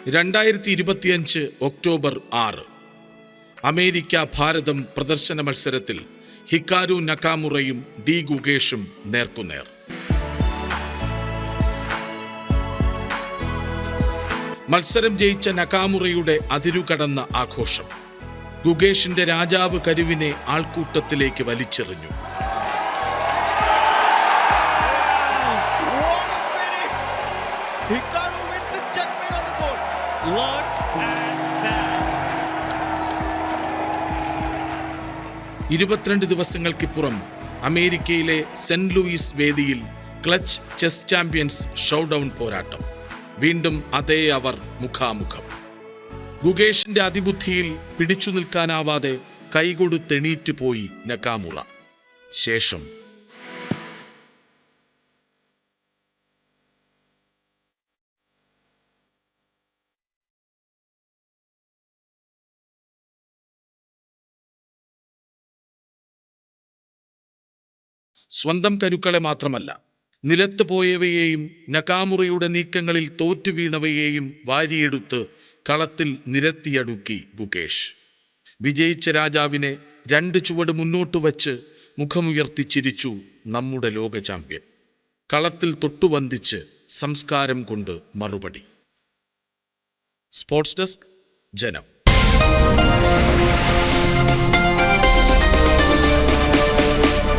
2025 October 6 America ഭാരതം പ്രദർശന മത്സരത്തിൽ Hikaru നകാമുറയും D ഗുഗേഷും നേർക്കുനേർ. മത്സരം ജയിച്ച നകാമുറയുടെ അതിരുകടന്ന ആഘോഷം ഗുഗേഷിന്റെ രാജാവ് കരുവിനെ ആൾക്കൂട്ടത്തിലേക്ക് വലിച്ചെറിഞ്ഞു. ഇരുപത്തിരണ്ട് ദിവസങ്ങൾക്കിപ്പുറം അമേരിക്കയിലെ സെന്റ് ലൂയിസ് വേദിയിൽ ക്ലച്ച് ചെസ് ചാമ്പ്യൻസ് ഷോഡൌൺ പോരാട്ടം. വീണ്ടും അതേ അവർ മുഖാമുഖം. ഗുഗേഷിന്റെ അതിബുദ്ധിയിൽ പിടിച്ചു നിൽക്കാനാവാതെ കൈകൊടുത്തെണീറ്റ് പോയി നകാമുറ. ശേഷം സ്വന്തം കരുക്കളെ മാത്രമല്ല, നിലത്ത് പോയവയെയും നകാമുറയുടെ നീക്കങ്ങളിൽ തോറ്റു വീണവയെയും വാരിയെടുത്ത് കളത്തിൽ നിരത്തിയടുക്കി ഗുഗേഷ്. വിജയിച്ച രാജാവിനെ 2 ചുവട് മുന്നോട്ട് വച്ച് മുഖമുയർത്തി ചിരിച്ചു നമ്മുടെ ലോക ചാമ്പ്യൻ. കളത്തിൽ തൊട്ടുവന്ദിച്ച് സംസ്കാരം കൊണ്ട് മറുപടി. സ്പോർട്സ് ഡെസ്ക്, ജനം.